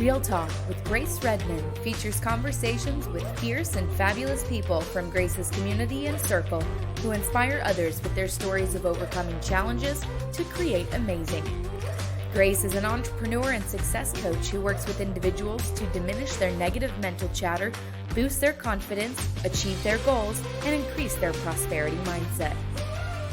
Real Talk with Grace Redman features conversations with fierce and fabulous people from Grace's community and circle who inspire others with their stories of overcoming challenges to create amazing. Grace is an entrepreneur and success coach who works with individuals to diminish their negative mental chatter, boost their confidence, achieve their goals, and increase their prosperity mindset.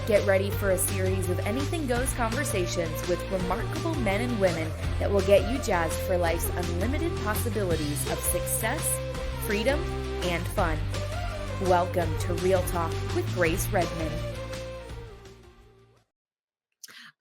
Get ready for a series of anything goes conversations with remarkable men and women that will get you jazzed for life's unlimited possibilities of success, freedom, and fun. Welcome to Real Talk with Grace Redman.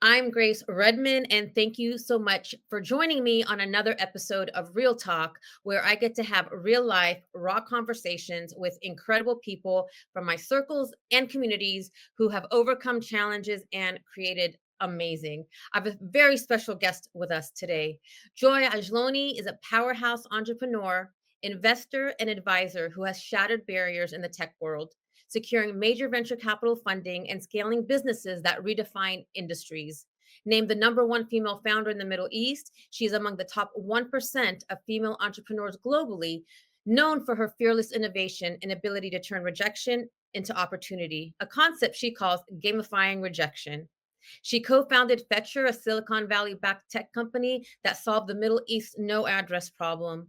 I'm Grace Redman, and thank you so much for joining me on another episode of Real Talk, where I get to have real life, raw conversations with incredible people from my circles and communities who have overcome challenges and created amazing. I have a very special guest with us today. Joy Ajlouny is a powerhouse entrepreneur, investor, and advisor who has shattered barriers in the tech world, securing major venture capital funding and scaling businesses that redefine industries. Named the #1 female founder in the Middle East, she is among the top 1% of female entrepreneurs globally, known for her fearless innovation and ability to turn rejection into opportunity, a concept she calls gamifying rejection. She co-founded Fetchr, a Silicon Valley-backed tech company that solved the Middle East no address problem.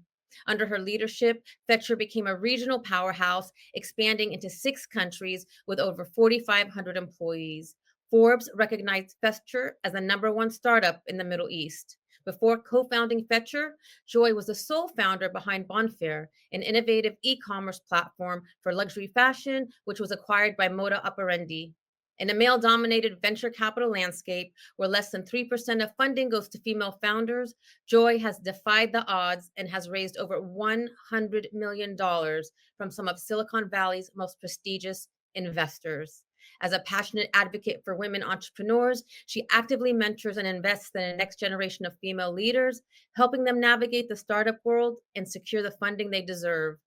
Under her leadership, Fetchr became a regional powerhouse, expanding into 6 countries with over 4,500 employees. Forbes recognized Fetchr as the #1 startup in the Middle East. Before co-founding Fetchr, Joy was the sole founder behind Bonfair, an innovative e-commerce platform for luxury fashion, which was acquired by Moda Operandi. In a male-dominated venture capital landscape where less than 3% of funding goes to female founders, Joy has defied the odds and has raised over $100 million from some of Silicon Valley's most prestigious investors. As a passionate advocate for women entrepreneurs, she actively mentors and invests in the next generation of female leaders, helping them navigate the startup world and secure the funding they deserve.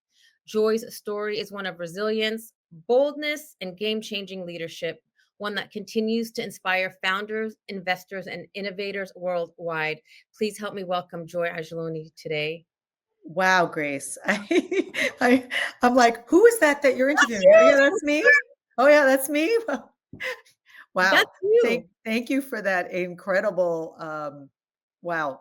Joy's story is one of resilience, boldness, and game-changing leadership, one that continues to inspire founders, investors, and innovators worldwide. Please help me welcome Joy Ajlouny today. Wow, Grace. I'm like, who is that you're interviewing? You. Oh, yeah, that's me. Oh, yeah, that's me. Wow. That's you. Thank you for that incredible,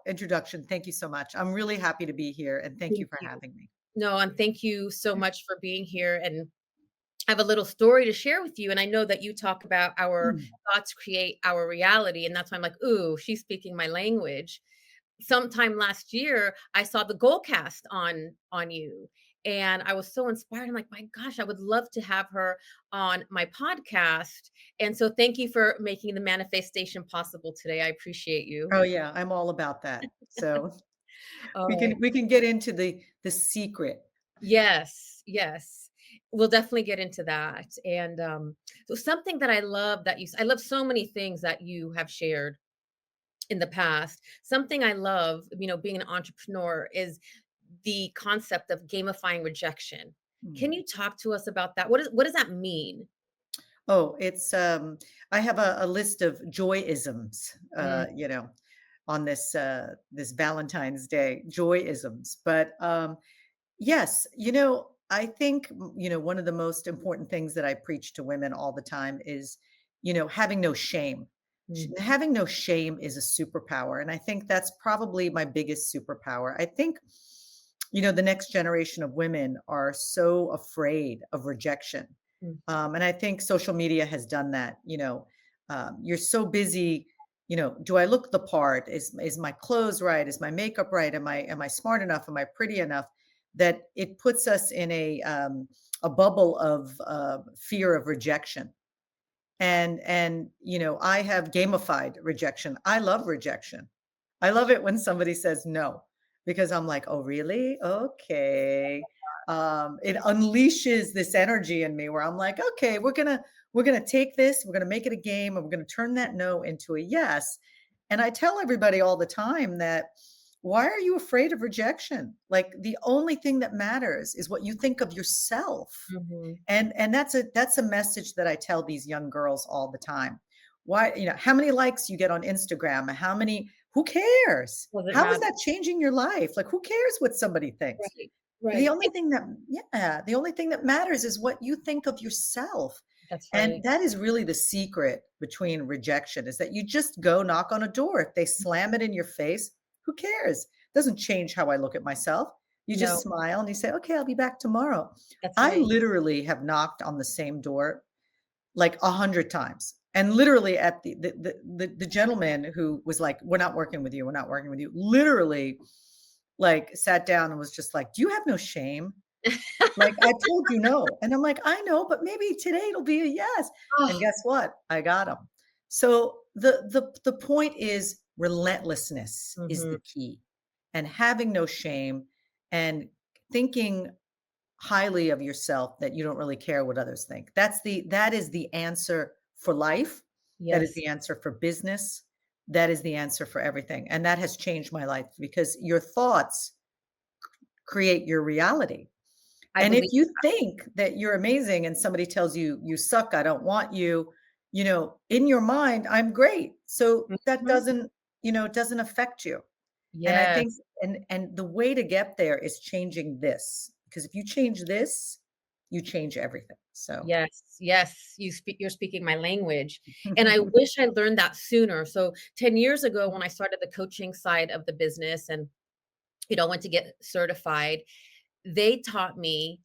introduction. Thank you so much. I'm really happy to be here, and thank you for having me. No, and thank you so much for being here. And I have a little story to share with you. And I know that you talk about our thoughts create our reality. And that's why I'm like, ooh, she's speaking my language. Sometime last year, I saw the Goalcast on you. And I was so inspired. I'm like, my gosh, I would love to have her on my podcast. And so thank you for making the manifestation possible today. I appreciate you. Oh, yeah, I'm all about that. So All we right. can get into the secret. Yes, yes. We'll definitely get into that. And so something that I love I love so many things that you have shared in the past. Something I love, being an entrepreneur is the concept of gamifying rejection. Can you talk to us about that? What does that mean? Oh, it's I have a list of joyisms, Mm, on this Valentine's Day, joyisms. But yes, I think one of the most important things that I preach to women all the time is, having no shame. mm, Having no shame is a superpower, and I think that's probably my biggest superpower. I think, the next generation of women are so afraid of rejection, mm. and I think social media has done that. You're so busy. Do I look the part? Is my clothes right? Is my makeup right? Am I smart enough? Am I pretty enough? That it puts us in a bubble of fear of rejection. And I have gamified rejection. I love rejection. I love it when somebody says no, because I'm like, oh, really? Okay. It unleashes this energy in me where I'm like, okay, we're gonna take this, we're gonna make it a game, and we're gonna turn that no into a yes. And I tell everybody all the time that, why are you afraid of rejection? Like, the only thing that matters is what you think of yourself. Mhm. And that's a message that I tell these young girls all the time. Why, how many likes you get on Instagram, Who cares? Doesn't How is matter. that changing your life? Like, who cares what somebody thinks? Right. The Right. only thing that yeah, the only thing that matters is what you think of yourself. That's And right. that is really the secret between rejection is that you just go knock on a door. If they slam it in your face, who cares? Doesn't change how I look at myself. You just No, smile and you say, "Okay, I'll be back tomorrow." that's I right. literally have knocked on the same door like 100 times. And literally at the gentleman who was like, "We're not working with you. We're not working with you." Literally like sat down and was just like, "Do you have no shame? Like, I told you no." And I'm like, "I know, but maybe today it'll be a yes." And Oh, guess what? I got him. So the point is relentlessness is mhm. the key, and having no shame and thinking highly of yourself that you don't really care what others think. That is the answer for life. That is Yes, the answer for business. That is the answer for everything. And that has changed my life because your thoughts create your reality. I And if believe. you think that you're amazing and somebody tells you, "You suck, I don't want you," in your mind, I'm great. So that Mhm. doesn't affect you. And I think Yes, and the way to get there is changing this, because if you change this, you change everything. So yes, yes. You're speaking my language, and I wish I learned that sooner. So 10 years ago, when I started the coaching side of the business and, went to get certified, they taught me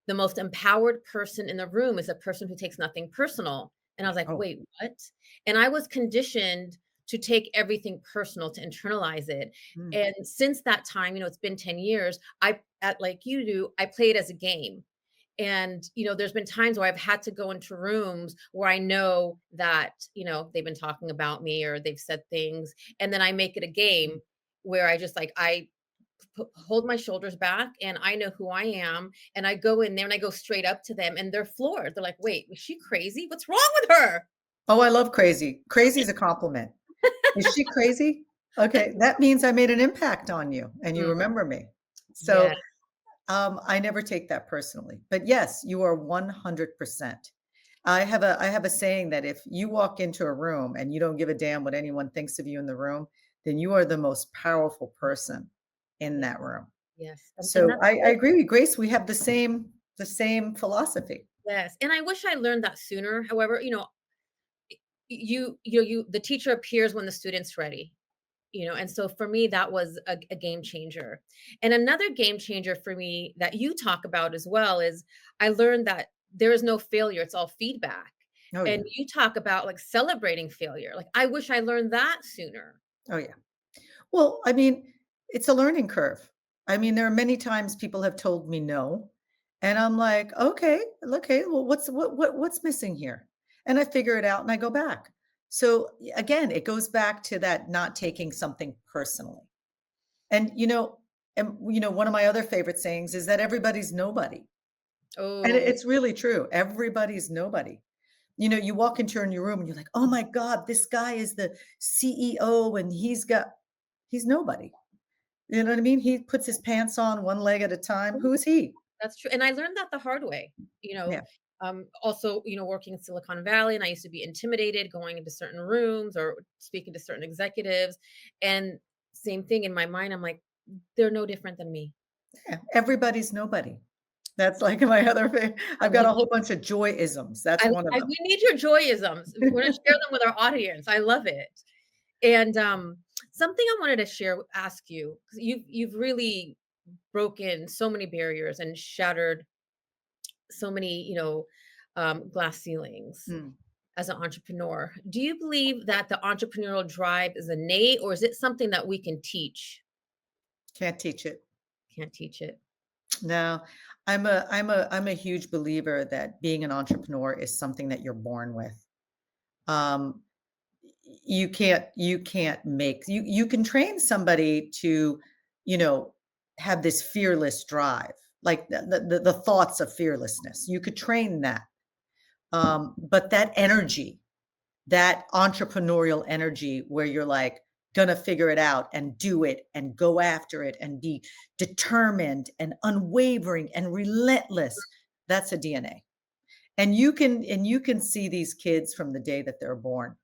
the most empowered person in the room is a person who takes nothing personal. And I was like, oh, wait, what? And I was conditioned to take everything personal, to internalize it. mm, And since that time, it's been 10 years, like you do, I play it as a game. And, there's been times where I've had to go into rooms where I know that, they've been talking about me or they've said things. And then I make it a game where I just like, hold my shoulders back and I know who I am. And I go in there and I go straight up to them and they're floored. They're like, wait, is she crazy? What's wrong with her? oh, I love crazy. Crazy is a compliment. Is she crazy? Okay, that means I made an impact on you and you Mm, remember me. yeah. So I never take that personally. But yes, you are 100%. I have a saying that if you walk into a room and you don't give a damn what anyone thinks of you in the room, then you are the most powerful person in Yeah. that room. Yes. And So that's I agree with Grace. We have the same philosophy. yes. And I wish I learned that sooner. However, the teacher appears when the student's ready. And so for me, that was a game changer. And another game changer for me that you talk about as well is I learned that there is no failure, it's all feedback. Oh And yeah. you talk about like celebrating failure. Like I wish I learned that sooner. Oh yeah. Well, I mean, it's a learning curve. I mean, there are many times people have told me no, and I'm like, okay, well, what's missing here? And I figure it out, and I go back. So again, it goes back to that not taking something personally. And one of my other favorite sayings is that everybody's nobody, and Oh, it's really true. Everybody's nobody. You walk into your room and you're like, oh my God, this guy is the CEO, and he's nobody. You know what I mean? He puts his pants on one leg at a time. Who is he? that's true. And I learned that the hard way. You know, Yeah. also, working in Silicon Valley, and I used to be intimidated going into certain rooms or speaking to certain executives. And same thing in my mind, I'm like, they're no different than me. Yeah. Everybody's nobody. That's like my other thing. I I've got love a it. whole bunch of joy-isms. That's one of them. We need your joyisms. We're gonna share them with our audience. I love it. And something I wanted to ask you, 'cause you've really broken so many barriers and shattered so many, glass ceilings Mm, as an entrepreneur. Do you believe that the entrepreneurial drive is innate, or is it something that we can teach? can't teach it. Can't teach it. No, I'm a huge believer that being an entrepreneur is something that you're born with. Um, you can't you can train somebody to, you know, have this fearless drive, like the thoughts of fearlessness. You could train that. But that energy, that entrepreneurial energy where you're like gonna figure it out and do it and go after it and be determined and unwavering and relentless, that's a DNA. And you can see these kids from the day that they're born.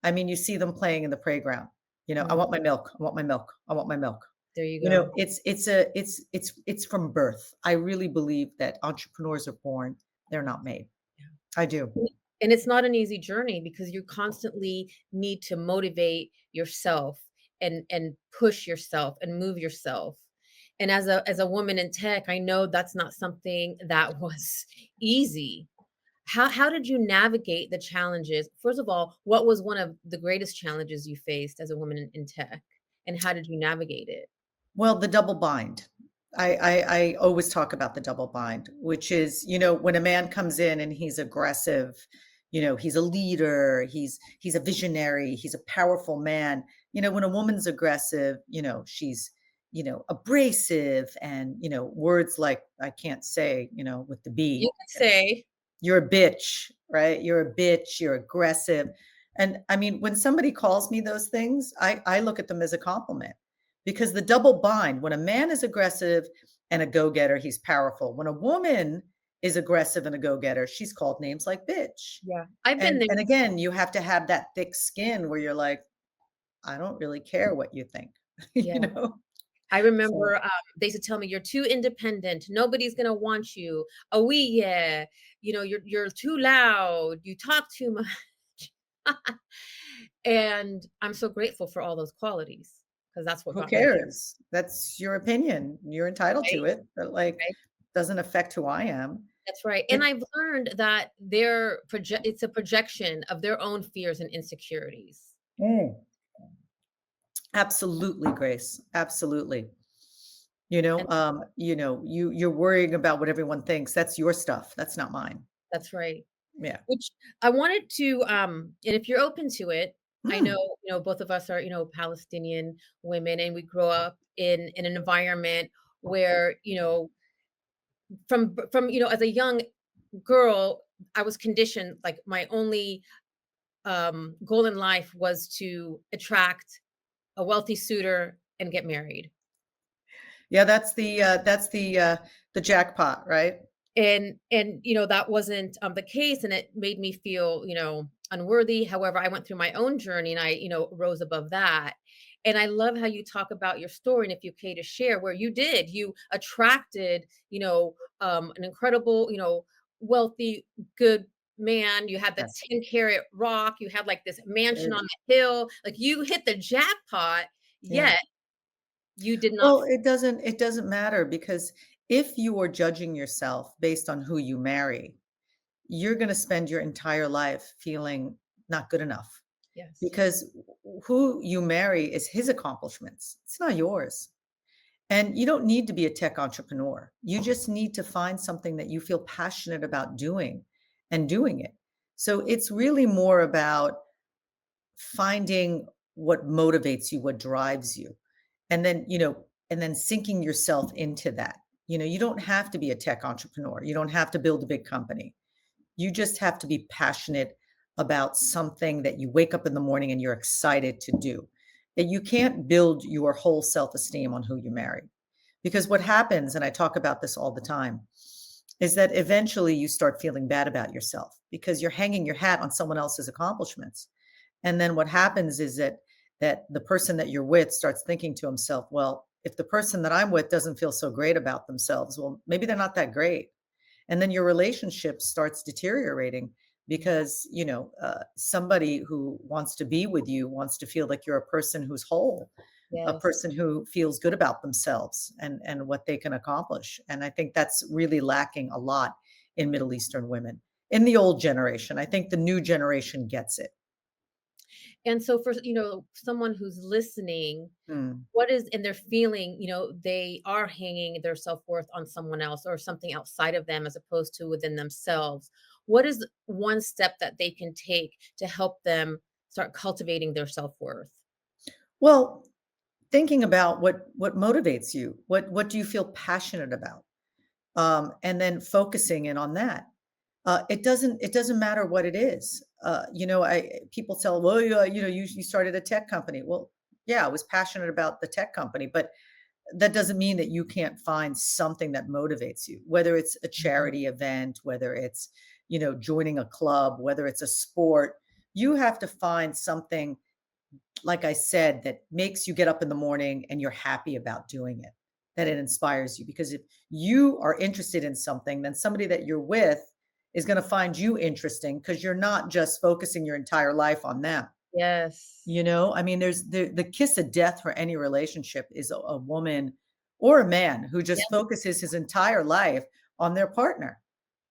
I mean, you see them playing in the playground. I Mm, want my milk. I want my milk. I want my milk. there you go. It's from birth. I really believe that entrepreneurs are born, they're not made. I do. And it's not an easy journey because you constantly need to motivate yourself and push yourself and move yourself. And as a woman in tech, I know that's not something that was easy. How did you navigate the challenges? First of all, what was one of the greatest challenges you faced as a woman in tech? And how did you navigate it? Well, the double bind. I always talk about the double bind, which is, when a man comes in and he's aggressive, he's a leader, he's a visionary, he's a powerful man. When a woman's aggressive, she's, abrasive and, words like I can't say, with the You B. could say, You're a bitch, right? You're a bitch, you're aggressive. And I mean, when somebody calls me those things, I look at them as a compliment because the double bind, when a man is aggressive and a go-getter, he's powerful. When a woman is aggressive and a go-getter, she's called names like bitch. yeah, I've been And there. and again, you have to have that thick skin where you're like, I don't really care what you think, Yeah. you know? I So remember, they used to tell me, "You're too independent. Nobody's gonna want you. Oh, we yeah. You're too loud. You talk too much." And I'm so grateful for all those qualities because that's what who got me here, cares? That's your opinion. You're entitled right? to it, but like Right? doesn't affect who I am. That's right. And It I've learned that it's a projection of their own fears and insecurities. Mm. Absolutely, Grace. Absolutely. And You're worrying about what everyone thinks. That's your stuff. That's not mine. that's right. Yeah. Which I wanted to, and if you're open to it, I know, Hmm. both of us are, Palestinian women, and we grow up in an environment where, from, as a young girl, I was conditioned, like my only goal in life was to attract a wealthy suitor and get married. Yeah, that's the jackpot, right? And that wasn't the case, and it made me feel unworthy. However, I went through my own journey, and I rose above that. And I love how you talk about your story, and if you're okay to share, where you attracted an incredible, wealthy, good man. You had the Yes. 10 carat rock, you had like this mansion Uh, on the hill, like you hit the jackpot, yeah. yet you did not. Well, it doesn't matter because if you are judging yourself based on who you marry, you're going to spend your entire life feeling not good enough Yes. because who you marry is his accomplishments. It's not yours. And you don't need to be a tech entrepreneur. You just need to find something that you feel passionate about doing and doing it. So it's really more about finding what motivates you, what drives you. And then, and then sinking yourself into that. You don't have to be a tech entrepreneur. You don't have to build a big company. You just have to be passionate about something that you wake up in the morning and you're excited to do. And you can't build your whole self-esteem on who you marry. Because what happens, and I talk about this all the time, is that eventually you start feeling bad about yourself because you're hanging your hat on someone else's accomplishments. And then what happens is that the person that you're with starts thinking to himself, well, if the person that I'm with doesn't feel so great about themselves, well, maybe they're not that great. And then your relationship starts deteriorating because somebody who wants to be with you wants to feel like you're a person who's whole, a Yes. person who feels good about themselves and what they can accomplish. And I think that's really lacking a lot in Middle Eastern women. In the old generation, I think the new generation gets it. And so for, someone who's listening, Mm. what is and they're feeling, they are hanging their self-worth on someone else or something outside of them as opposed to within themselves. What is one step that they can take to help them start cultivating their self-worth? Well, thinking about what motivates you, what do you feel passionate about, and then focusing in on that. It doesn't matter what it is. I people tell, well, you started a tech company. Well, yeah, I was passionate about the tech company, but that doesn't mean that you can't find something that motivates you, whether it's a Mhm. charity event, whether it's, joining a club, whether it's a sport. You have to find something like I said, that makes you get up in the morning and you're happy about doing it, that it inspires you. Because if you are interested in something, then somebody that you're with is going to find you interesting because you're not just focusing your entire life on them. Yes. I mean, there's the kiss of death for any relationship is a woman or a man who just Yes. focuses his entire life on their partner.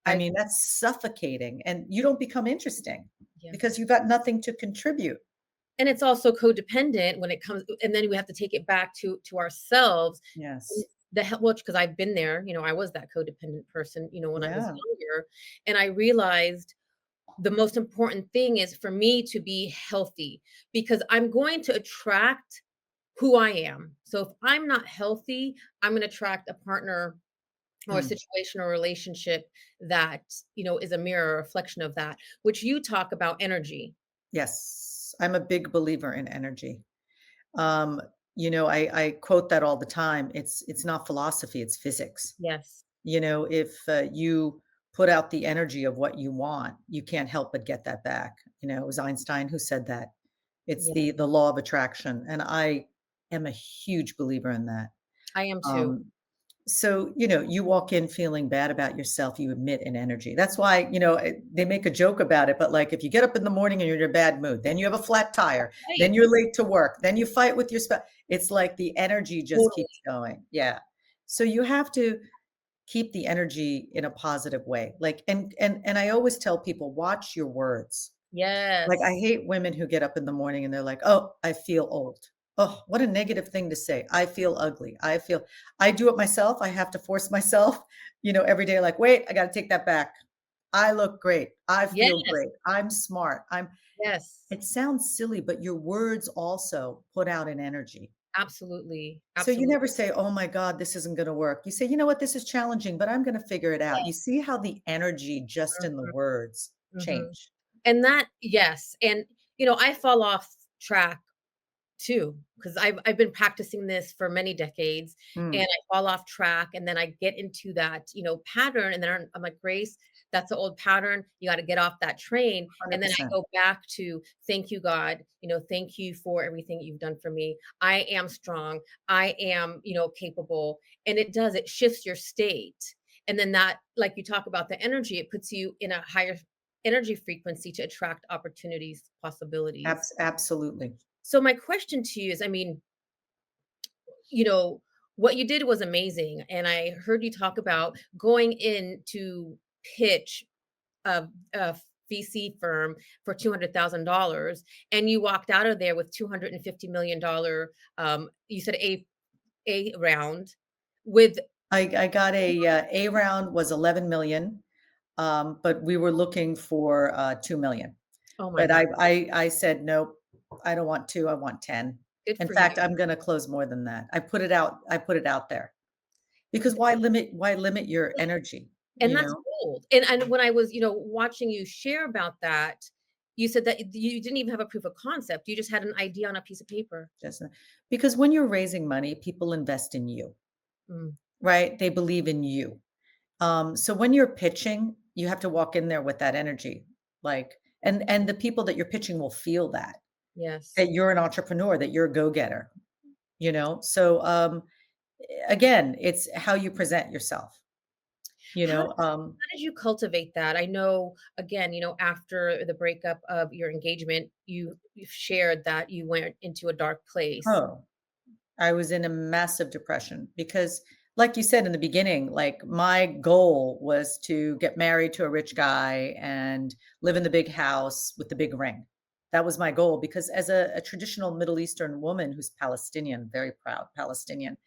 I I mean, that's suffocating and you don't become interesting because yes. you got nothing to contribute. And it's also codependent when it comes, and then we have to take it back to ourselves. Yes. Well, because I've been there, I was that codependent person, when I was Yeah. younger, and I realized the most important thing is for me to be healthy because I'm going to attract who I am. So if I'm not healthy, I'm going to attract a partner or a Mm. situation or relationship that, is a mirror or reflection of that, which you talk about energy. Yes. I'm a big believer in energy. Um, I quote that all the time. It's not philosophy, it's physics. Yes. If you put out the energy of what you want, you can't help but get that back. It was Einstein who said that. It's Yeah. the law of attraction, and I am a huge believer in that. I am too. Um, so, you walk in feeling bad about yourself, you emit an energy. That's why, they make a joke about it, but like if you get up in the morning and you're in a bad mood, then you have a flat tire, then Right. you're late to work, then you fight with your spouse. It's like the energy just Totally. keeps going. Yeah. So you have to keep the energy in a positive way. Like, and I always tell people, watch your words. Like, I Yes. hate women who get up in the morning and they're like, "Oh, I feel old." Oh, what a negative thing to say. I feel ugly. I do it myself. I have to force myself, every day, like, wait, I got to take that back. I look great. I feel Yes. great. I'm smart. Yes. It sounds silly, but your words also put out an energy. Absolutely. So you Absolutely. never say, "Oh my God, this isn't going to work." You say, "You know what? This is challenging, but I'm going to figure it out." You Yes. see how the energy just in the Mhm. words Mhm. change. And that yes, and, I fall off track too, because I 'cause I've been practicing this for many decades, and Mm, I fall off track, and then I get into that, pattern, and then I'm like, "Grace, that's an old pattern, you gotta get off that train," and then I 100%. go back to, "Thank you, God, thank you for everything you've done for me. I am strong. I am, capable," and it shifts your state, and then that like you talk about the energy, it puts you in a higher energy frequency to attract opportunities, possibilities. Absolutely. So my question to you is, I mean, you know, what you did was amazing. And I heard you talk about going in to pitch a VC firm for $200,000 and you walked out of there with $250 million. You said a round with I got A round was 11 million, but we were looking for 2 million. oh my But God, I said, nope, I don't want two, I want 10. good In for you. fact, I'm going to close more than that. I put it out there because why limit your energy? And You that's know, bold. And when I was, watching you share about that, you said that you didn't even have a proof of concept. You just had an idea on a piece of paper. just because when you're raising money, people invest in you, Mm, right? They believe in you. So when you're pitching, you have to walk in there with that energy, like, and the people that you're pitching will feel yes. that you're an entrepreneur, that you're a go-getter, So again, it's how you present yourself, you How know. how did you cultivate that? I know, again, after the breakup of your engagement, you've shared that you went into a dark place. Oh, I was in a massive depression because, like you said in the beginning, like my goal was to get married to a rich guy and live in the big house with the big ring. That was my goal because, as a traditional Middle Eastern woman who's Palestinian, very proud Palestinian,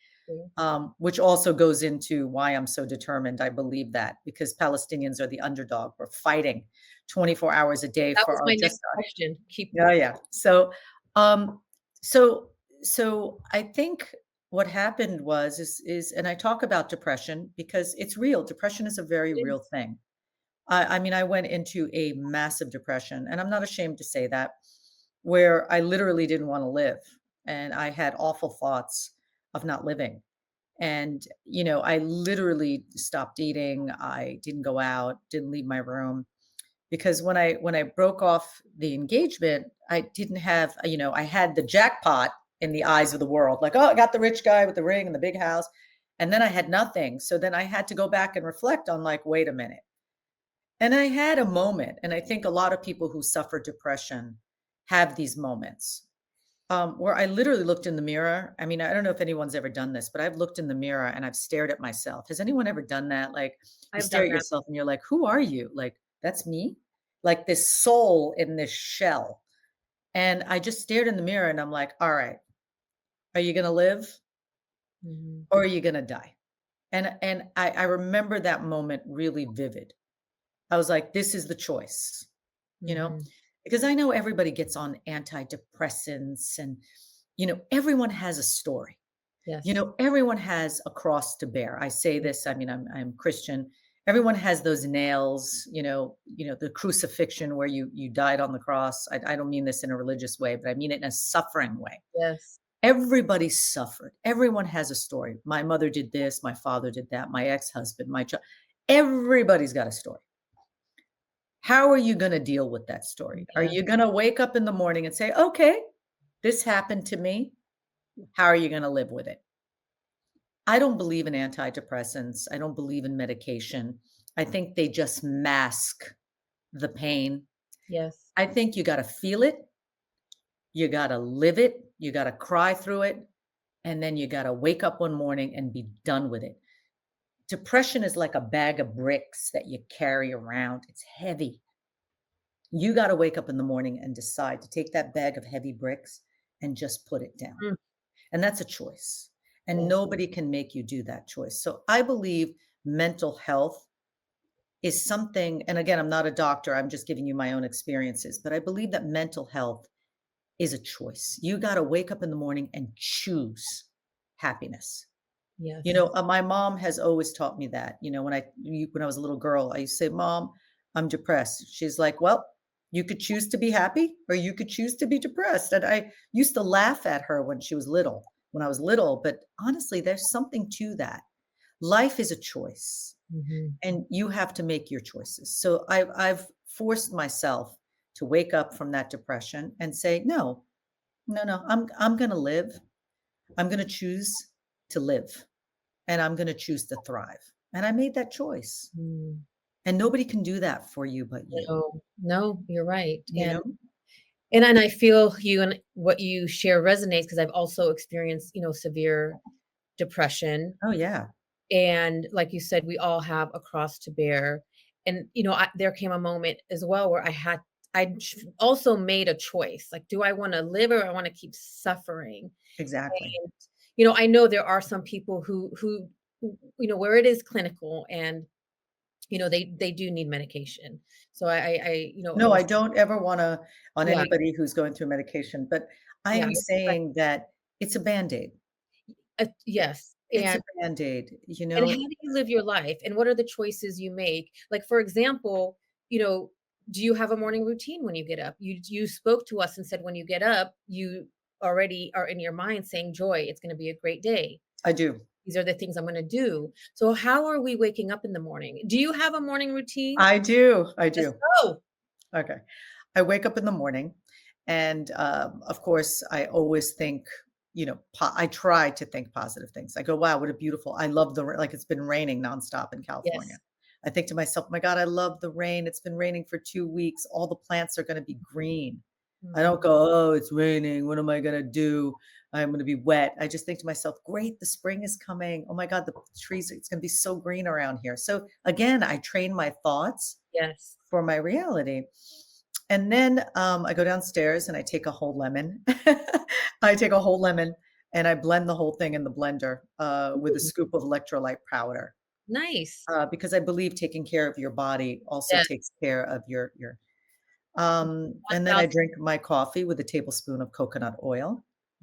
Mm. which also goes into why I'm so determined. I believe that because Palestinians are the underdog. We're fighting 24 hours a day That for was our my just next question. Keep yeah, yeah. Um, so, so I think what happened was, and I talk about depression because it's real. Depression is a very real thing. I mean, I went into a massive depression, and I'm not ashamed to say that, where I literally didn't want to live, and I had awful thoughts of not living. And I literally stopped eating. I didn't go out, didn't leave my room. because when I broke off the engagement, I didn't have, I had the jackpot in the eyes of the world, like, oh, I got the rich guy with the ring and the big house. And then I had nothing. So then I had to go back and reflect on, like, wait a minute. And I had a moment, and I think a lot of people who suffer depression have these moments, where I literally looked in the mirror. I mean, I don't know if anyone's ever done this, but I've looked in the mirror and I've stared at myself. Has anyone ever done that? Like, you I've stare done at that. yourself and you're like, who are you? Like, that's me? Like this soul in this shell. And I just stared in the mirror and I'm like, all right, are you going to live Mhm. or are you going to die? And I remember that moment really vivid. I was like, this is the choice, you know, Mhm. because I know everybody gets on antidepressants and, everyone has a story. Yes. Everyone has a cross to bear. I say this, I mean, I'm Christian. Everyone has those nails, the crucifixion where you died on the cross. I don't mean this in a religious way, but I mean it in a suffering way. Yes. Everybody suffered. Everyone has a story. My mother did this, my father did that, my ex-husband, my child. Everybody's got a story. How are you going to deal with that story? Are Yes. you going to wake up in the morning and say, okay, this happened to me? How are you going to live with it? I don't believe in antidepressants. I don't believe in medication. I think they just mask the pain. Yes. I think you got to feel it. You got to live it. You got to cry through it. And then you got to wake up one morning and be done with it. Depression is like a bag of bricks that you carry around. It's heavy. You got to wake up in the morning and decide to take that bag of heavy bricks and just put it down. Mm. And that's a choice. And Yes. nobody can make you do that choice. So I believe mental health is something, and again, I'm not a doctor, I'm just giving you my own experiences, but I believe that mental health is a choice. You got to wake up in the morning and choose happiness. Yes. My mom has always taught me that. When I was a little girl, I used to say, "Mom, I'm depressed." She's like, "Well, you could choose to be happy or you could choose to be depressed." And I used to laugh at her when I was little, but honestly, there's something to that. Life is a choice Mhm. and you have to make your choices. So I've forced myself to wake up from that depression and say, "No, no, no, I'm going to live. I'm going to choose to live." And I'm going to choose to thrive. And I made that choice. Mm. And nobody can do that for you but you, No, no, you're right. you know? And I feel you and what you share resonates because I've also experienced, severe depression. Oh, yeah, And like you said, we all have a cross to bear. And, there came a moment as well where also made a choice. Like, do I want to live or I want to keep suffering? exactly. And, I know there are some people who, where it is clinical and, they do need medication. So I No, I also, don't ever wanna on yeah, anybody who's going through medication, but I yeah, am I respect, saying that it's a Band-Aid. yes. It's a Band-Aid, And how do you live your life, and what are the choices you make? Like, for example, you know, do you have a morning routine when you get up? You spoke to us and said when you get up, you already are in your mind saying, "Joy, it's gonna be a great day. I do. These are the things I'm gonna do." So how are we waking up in the morning? Do you have a morning routine? I do, I Let's do. go. Okay. I wake up in the morning and, of course, I always think, I try to think positive things. I go, "Wow, what a beautiful I love like, it's been raining nonstop in California." Yes. I think to myself, "My god, I love the rain. It's been raining for 2 weeks. All the plants are gonna be green." I don't Mhm. go, "Oh, it's raining. What am I gonna do? I'm gonna be wet." I just think to myself, "Great, the spring is coming. Oh my god, the trees, it's gonna be so green around here." So, again, I train my thoughts Yes. for my reality. And then I go downstairs and I take a whole lemon. I take a whole lemon and I blend the whole thing in the blender with a Ooh, scoop of electrolyte powder nice. because I believe taking care of your body also Yes. takes care of your. And then I 1000. drink my coffee with a tablespoon of coconut oil.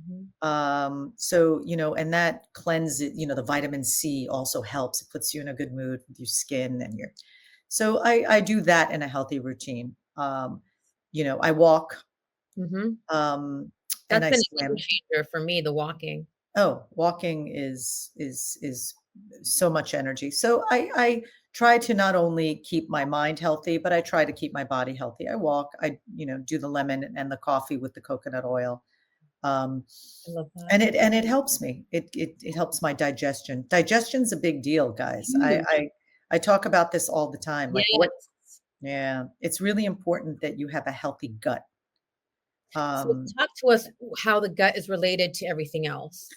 Mhm. So, and that cleanses, the vitamin C also helps. It puts you in a good mood with your skin and your so I do that in a healthy routine. I walk, Mhm. um, and That's I been a game swim. changer for me, the walking. Oh, walking is so much energy. So I try to not only keep my mind healthy, but I try to keep my body healthy. I walk, do the lemon and the coffee with the coconut oil. Um, I love that. and it helps me. It helps my digestion. Digestion's a big deal, guys. Huge. I talk about this all the time. Like what Yes. yeah, it's really important that you have a healthy gut. So Um, talk to us how the gut is related to everything else.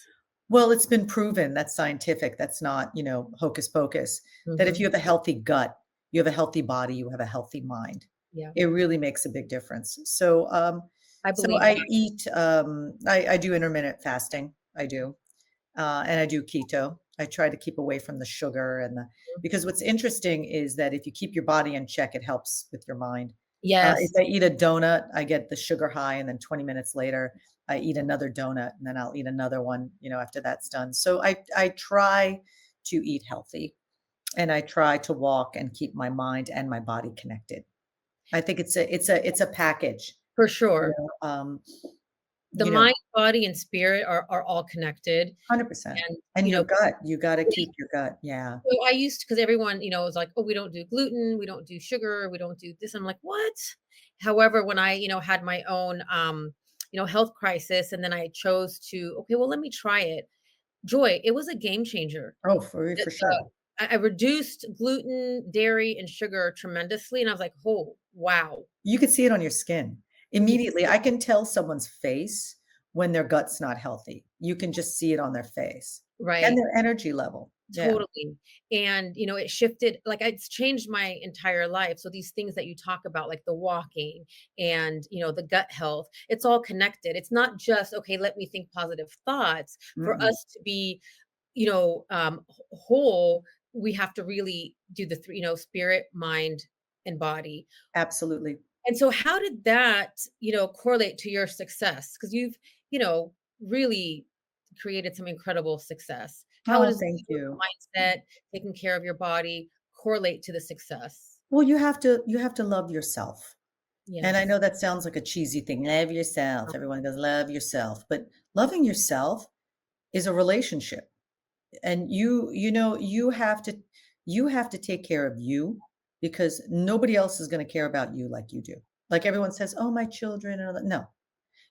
well, it's been proven that's scientific. That's not, hocus pocus. That if Mhm. you have a healthy gut, you have a healthy body, you have a healthy mind. Yeah, It really makes a big difference. So I believe I that. eat, I do intermittent fasting. I do. And I do keto. I try to keep away from the sugar because what's interesting is that if you keep your body in check, it helps with your mind. If Yes, I eat a donut, I get the sugar high, and then 20 minutes later, I eat another donut, and then I'll eat another one, after that's done. So I try to eat healthy, and I try to walk and keep my mind and my body connected. I think it's a package, for you sure. know, um, The you know, mind, body, and spirit are all connected, 100%. and, And you your know, gut, you got to keep your gut. Yeah. so I used because everyone, was like, "Oh, we don't do gluten, we don't do sugar, we don't do this." I'm like, "What?" However, when I, had my own, health crisis, and then I chose to, okay, well, let me try it. Joy, it was a game changer. Oh, for The for sure. I reduced gluten, dairy, and sugar tremendously, and I was like, "Oh, wow." You could see it on your skin. You can Immediately, see I can tell someone's face when their gut's not healthy. You can just see it on their face and right. their energy level. Yeah. Totally. And, it shifted, like, it's changed my entire life. So these things that you talk about, like the walking and, the gut health, it's all connected. It's not just, okay, let me think positive thoughts. For Mm-mm. us to be, whole, we have to really do the three, spirit, mind, and body. Absolutely. And so how did that, correlate to your success? Because you've, you know, really created some incredible success. How Oh, does thank your you. mindset, taking care of your body, correlate to the success? Well, you have to love yourself. And I Yes. know that sounds like a cheesy thing. Love yourself. Everyone goes, love yourself. But loving yourself is a relationship. And you have to take care of you because nobody else is going to care about you like you do. Like everyone says, oh, my children. And all that. No,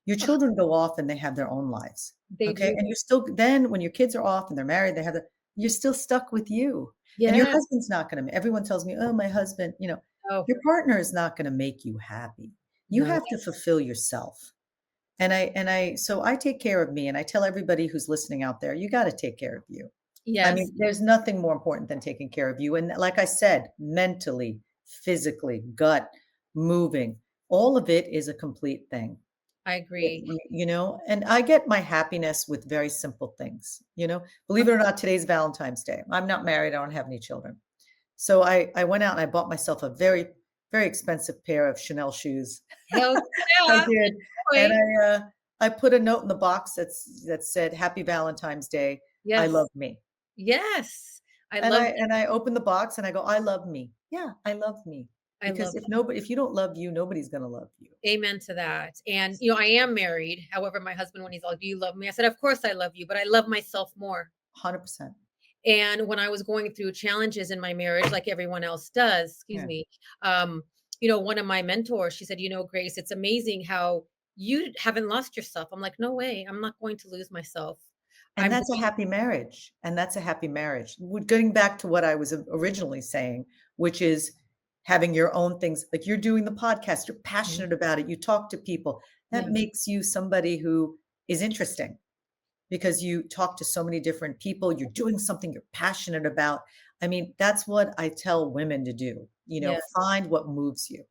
your Ugh, children go off and they have their own lives. they Okay. do. And you're still, then when your kids are off and they're married, you're still stuck with you. And your Yeah. husband's not going to, everyone tells me, oh, my husband, Oh, your partner is not going to make you happy. You no. have to fulfill yourself. So I take care of me and I tell everybody who's listening out there, you got to take care of you. I Yes, mean, there's nothing more important than taking care of you. And like I said, mentally, physically, gut, moving, all of it is a complete thing. I agree. And I get my happiness with very simple things. Believe it or not, today's Valentine's Day. I'm not married, I don't have any children. So I went out and I bought myself a very, very expensive pair of Chanel shoes. Hell I yeah. did. And Joy. I put a note in the box that said, Happy Valentine's Day. I Yes. love me. Yes. I And love I open the box and I go, I love me. Yeah, I love me. I Because love if you don't love you, nobody's gonna love you. amen to that. And, I am married. However, my husband, when he's like, "Do you love me?" I said, "Of course I love you, but I love myself more." 100%. And when I was going through challenges in my marriage, like everyone else does, excuse Yeah. me, one of my mentors, she said, Grace, it's amazing how you haven't lost yourself. I'm like, no way, I'm not going to lose myself. And I'm that's a going, happy marriage. And that's a happy marriage. Getting back to what I was originally saying, which is having your own things, like you're doing the podcast, you're Mhm. passionate about it, you talk to people. That Yeah, makes you somebody who is interesting because you talk to so many different people, you're doing something you're passionate about. I mean, that's what I tell women to do, yes. find what moves you.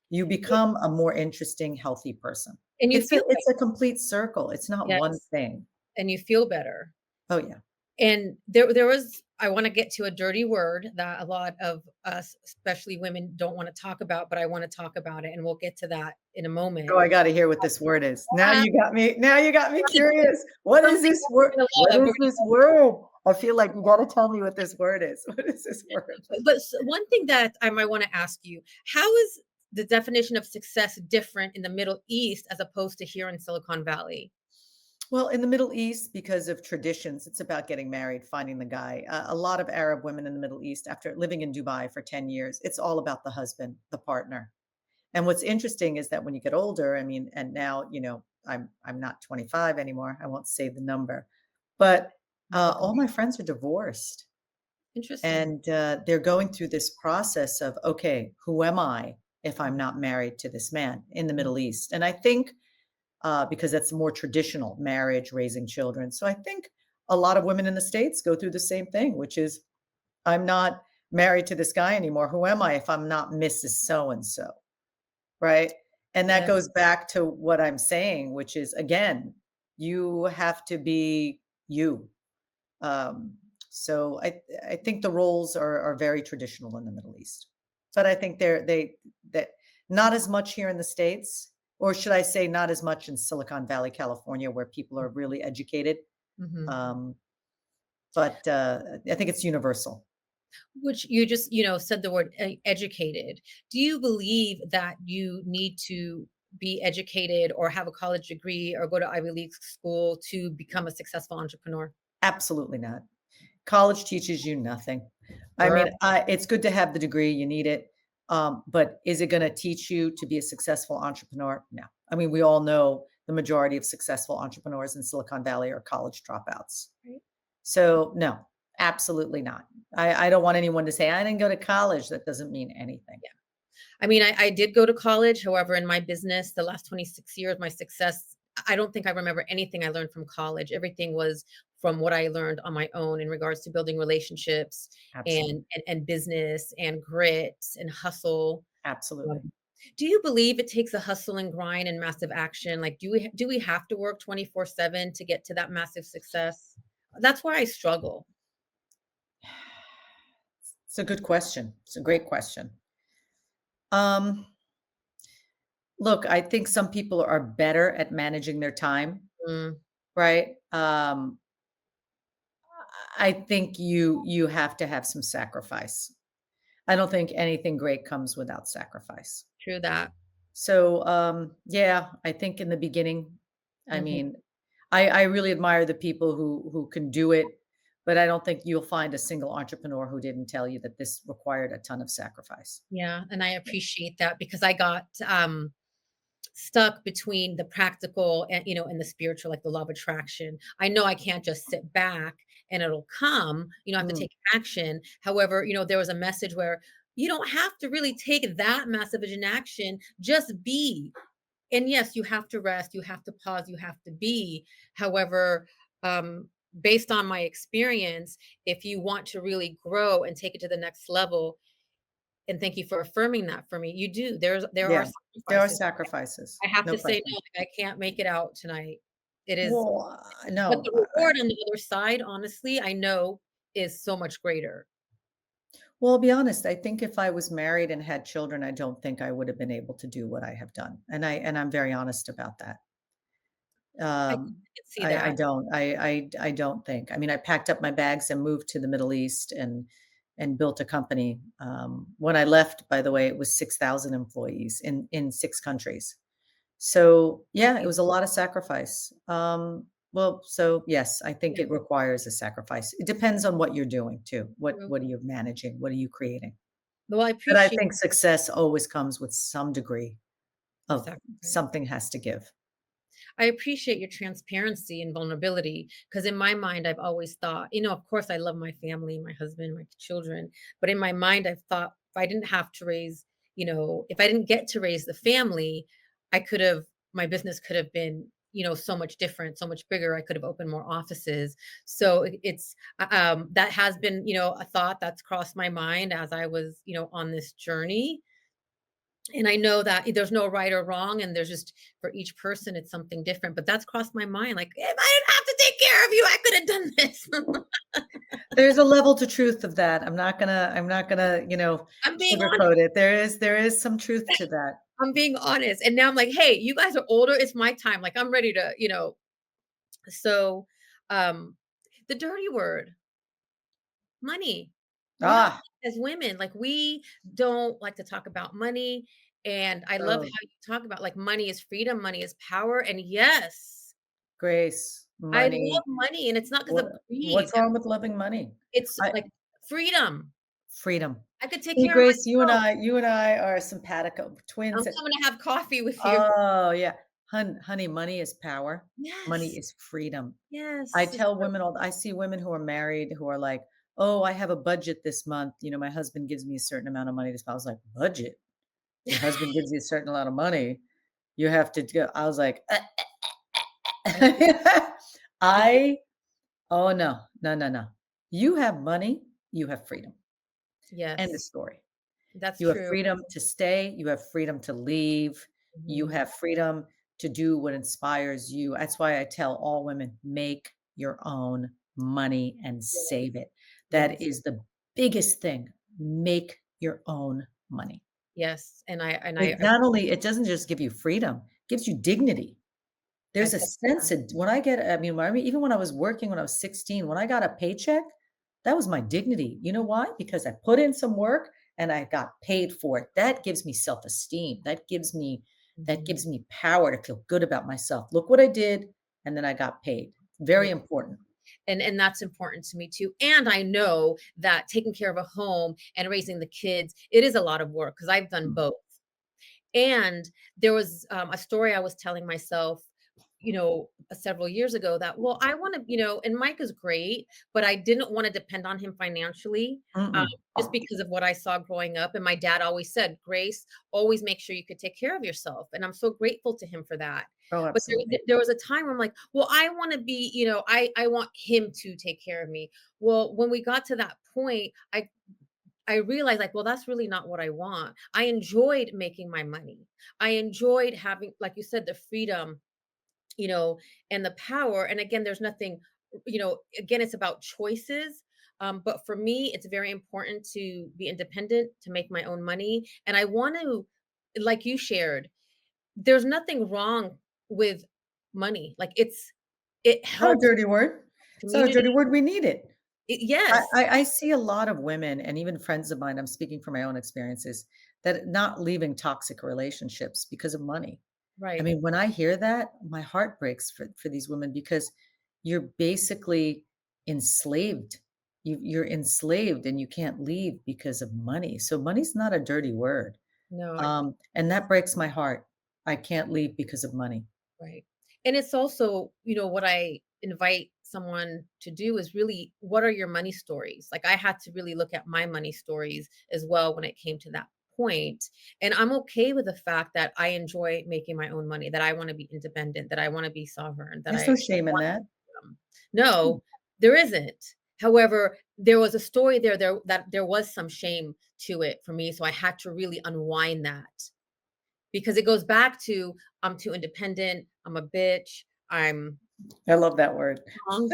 You become a more interesting, healthy person. And you It's a feel it's a complete circle. It's not one yes, thing. and you feel better. Oh yeah. And there was I wanna get to a dirty word that a lot of us, especially women, don't wanna talk about, but I wanna talk about it, and we'll get to that in a moment. Oh, I gotta hear what this word is. Uh, Now you got me it's curious. What is something this that word? we're gonna What love, is this word? I feel like you gotta tell me what this word is. What is this word? but one thing that I might wanna ask you, how is the definition of success different in the Middle East as opposed to here in Silicon Valley? Well, in the Middle East, because of traditions, it's about getting married, finding the guy. A lot of Arab women in the Middle East, after living in Dubai for 10 years, it's all about the husband, the partner. And what's interesting is that when you get older, I mean, and now, I'm not 25 anymore. I won't say the number, but That's all okay. my friends are divorced, Interesting. and they're going through this process of, okay, who am I if I'm Mhm. not married to this man in the Mhm. Middle East? And I think because that's more traditional marriage, raising children. So I think a lot of women in the States go through the same thing, which is I'm not married to this guy anymore. Who am I if I'm not Mrs. So and so? Right. And that Yes. goes back to what I'm saying, which is again, you have to be you. Um, so I think the roles are very traditional in the Middle East, but I think they that not as much here in the States, or should I say, not as much in Silicon Valley, California, where people are really educated. Mhm. Um, but I think it's universal. Which you just, said the word educated. Do you believe that you need to be educated or have a college degree or go to Ivy League school to become a successful entrepreneur? Absolutely not. College teaches you nothing. I mean, Girl, it's good to have the degree, you need it, but is it gonna teach you to be a successful entrepreneur? No. I mean, we all know the majority of successful entrepreneurs in Silicon Valley are college dropouts. right? So, no, absolutely not. I don't want anyone to say, "I didn't go to college." That doesn't mean anything. Yeah. I mean, I did go to college. However, in my business, the last 26 years, my success, I don't think I remember anything I learned from college. Everything was from what I learned on my own in regards to building relationships Absolutely. and business and grit and hustle. Absolutely. Um, do you believe it takes a hustle and grind and massive action? Like, do we have to work 24/7 to get to that massive success? That's where I struggle. It's a good question. It's a great question. Um, Look, I think some people are better at managing their time, Mm, right? I think you have to have some sacrifice. I don't think anything great comes without sacrifice. true that. So, yeah, I think in the beginning, I Mhm. mean, I really admire the people who can do it, but I don't think you'll find a single entrepreneur who didn't tell you that this required a ton of sacrifice. Yeah, and I appreciate that because I got stuck between the practical and and the spiritual, like the law of attraction. I know I can't just sit back and it'll come. I have to Mm, take action. However, there was a message where you don't have to really take that massive of an action. Just be. And yes, you have to rest, you have to pause, you have to be. However, um, based on my experience, if you want to really grow and take it to the next level, and thank you for affirming that for me. You do. There are yeah, there are sacrifices. sacrifices, I have no to say question. no, like, I can't make it out tonight. It is, Well, but no, the reward on the other side, honestly, I know is so much greater. well, I'll be honest, I think if I was married and had children, I don't think I would have been able to do what I have done, and I'm very honest about that. I Um, can see that. I don't think. I mean, I packed up my bags and moved to the Middle East and built a company. When I left, by the way, it was 6,000 employees in 6 countries. So, yeah, it See, was a lot of sacrifice. Well, so yes, I think yeah, it requires a sacrifice. It depends on what you're doing too. true. What are you managing? What are you creating? Well, I But I appreciate think success always comes with some degree the of sacrifice. something has to give. I appreciate your transparency and vulnerability because in my mind, I've always thought, of course, I love my family, my husband, my children. But in my mind, I've thought if I didn't have to raise, if I didn't get to raise the family, my business could have been, so much different, so much bigger. I could have opened more offices. So that has been, a thought that's crossed my mind as I was, on this journey. And I know that there's no right or wrong, and there's just for each person, it's something different. But that's crossed my mind. Like, if I didn't have to take care of you, I could have done this. There's a level to truth of that. I'm not gonna, I'm being honest. sugarcoat it. There is some truth to that. I'm being honest. And now I'm like, hey, you guys are older. It's my time. Like, I'm ready to, So, um, the dirty word, money. We don't Ah, like as women, like we don't like to talk about money. And I love how oh, you talk about like money is freedom, money is power. And yes, grace. I Money. love money, and it's not because What of greed. what's wrong with loving money? It's I like freedom. freedom. I could take See, care of Grace, myself. you and I are simpatico I'm twins. coming to have coffee with you. Oh, yeah. Honey, money is power. Money Yes, is freedom. I yes, it's tell so women all I see women who are married who are like, "Oh, I have a budget this month. My husband gives me a certain amount of money this month." I was like, "Budget? Your husband gives you a certain amount of money. You have to go." I was like, I know. Because I oh no, no, no, no. You have money, you have freedom. End of yes, story. that's You have true. freedom to stay, you have freedom to leave, you Mhm. have freedom to do what inspires you. That's why I tell all women, make your own money and Yes, save it. That yes, is the biggest thing. Make your own money. yes, and I It not only it doesn't just give you freedom, it gives you dignity. I There's a felt sense that. of when I get I mean, even when I was working when I was 16, when I got a paycheck, that was my dignity. You know why? Because I put in some work and I got paid for it. That gives me self-esteem. That Mhm. gives me power to feel good about myself. Look what I did, and then I got paid. Very Yeah, important. and that's important to me too, and I know that taking care of a home and raising the kids, it is a lot of work because 'cause I've done Mm. both. And there was, a story I was telling myself, several years ago that, well, I wanna, and Mike is great, but I didn't wanna depend on him financially, um, Mm-mm. just because of what I saw growing up, and my dad always said, "Grace, always make sure you could take care of yourself," and I'm so grateful to him for that. Oh, But absolutely. there was a time where I'm like, "Well, I wanna be," I want him to take care of me. Well, when we got to that point, I realized, like, well, that's really not what I want. I enjoyed making my money. I enjoyed having, like you said, the freedom, you know, and the power. And again, there's nothing, again, it's about choices. But for me, it's very important to be independent, to make my own money. And I want to, like you shared, there's nothing wrong with money. Like it It's not a helps dirty word. It's not a community. dirty word. We need it. I Yes, I I see a lot of women and even friends of mine, I'm speaking from my own experiences, that not leaving toxic relationships because of money. I right. mean, when I hear that, my heart breaks for these women because you're basically enslaved. You're enslaved and you can't leave because of money. So money's not a dirty word. No, And that breaks my heart. I can't leave because of money. right. And it's also, what I invite someone to do is really, what are your money stories? Like I had to really look at my money stories as well when it came to that point. And I'm okay with the fact that I enjoy making my own money, that I want to be independent, that I want to be sovereign, that There's I no shame in want that. freedom. No, there isn't. However, there was a story that there was some shame to it for me. So I had to really unwind that because it goes back to I'm too independent, I'm a bitch, I'm I love that word. strong.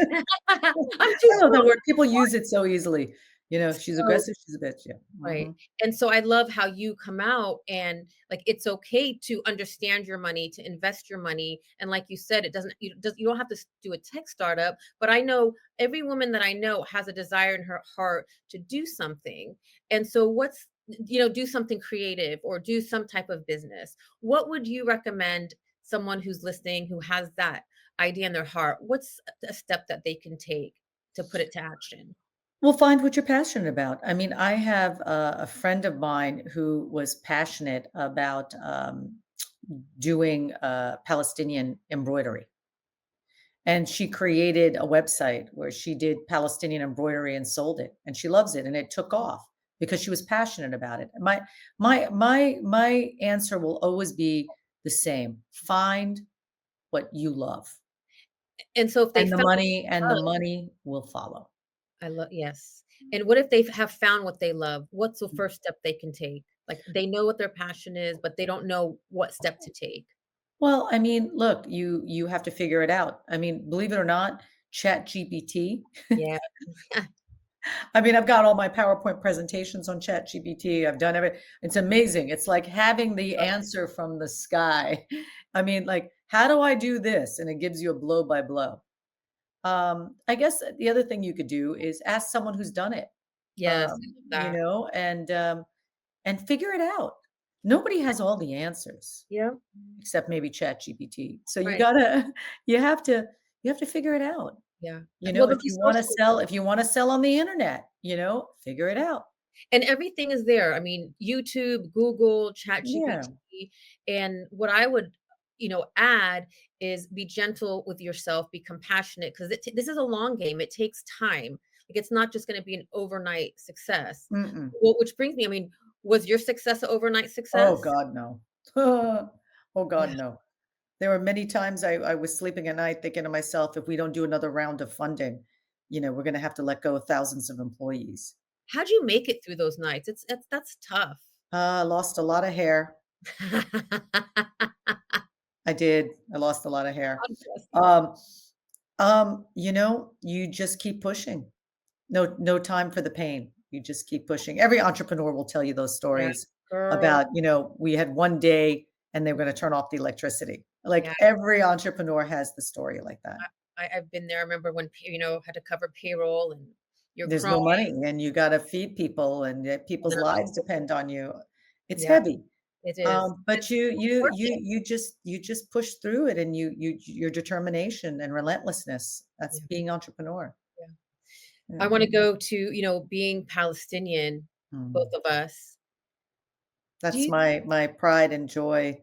I'm too I love that strong. word. People use it so easily. She's So aggressive, she's a bitch. Yeah. right. Mhm. And so I love how you come out and like it's okay to understand your money, to invest your money. And like you said, you don't have to do a tech startup, but I know every woman that I know has a desire in her heart to do something. And so do something creative or do some type of business. What would you recommend someone who's listening who has that idea in their heart? What's a step that they can take to put it to action? Well, find what you're passionate about. I mean, I have a friend of mine who was passionate about doing Palestinian embroidery. And she created a website where she did Palestinian embroidery and sold it. And she loves it. And it took off because she was passionate about it. My answer will always be the same. Find what you love. And so if they found And the love, money will follow. I love yes. And what if they have found what they love? What's the first step they can take? Like they know what their passion is, but they don't know what step to take. Well, I mean, look, you have to figure it out. I mean, believe it or not, Chat GPT. Yeah. I mean, I've got all my PowerPoint presentations on Chat GPT. I've done it's amazing. It's like having the answer from the sky. I mean, like, how do I do this? And it gives you a blow by blow. I guess the other thing you could do is ask someone who's done it. Yes, I love that. And figure it out. Nobody has all the answers Yeah, except maybe Chat GPT. So you right. gotta, you have to, You have to figure it out. Yeah. You Well, know, the if you want to resources, sell, if you want to sell on the internet, figure it out. and everything is there. I mean, YouTube, Google, Yeah. ChatGPT, and what I would, add is be gentle with yourself, be compassionate, because this is a long game. It takes time. Like, it's not just gonna be an overnight success. Mm-mm. Well, which brings me, I mean, was your success an overnight Oh success? God, no. Oh Yeah. God, no. There were many times I was sleeping at night thinking to myself, if we don't do another round of funding, we're going to have to let go of thousands of employees. How'd you make it through those nights? That's tough. Lost a lot of hair. I did. I lost a lot of hair. God bless you. Um, you just keep pushing. No time for the pain. You just keep pushing. Every entrepreneur will tell you those Yeah. stories Girl. about, we had one day and they were going to turn off the electricity. Yeah. Like every entrepreneur has the story like that. I've been there. I remember when, had to cover payroll and you're There's crying. no money and you got to feed people and people's No. lives depend on you. It's Yeah, heavy. it is. But It's you worth you it. you just you just push through it and your determination and relentlessness. That's Yeah, being entrepreneur. yeah. I Yeah. wanna go to, being Palestinian, both Mm. of us. Do That's you my pride and joy,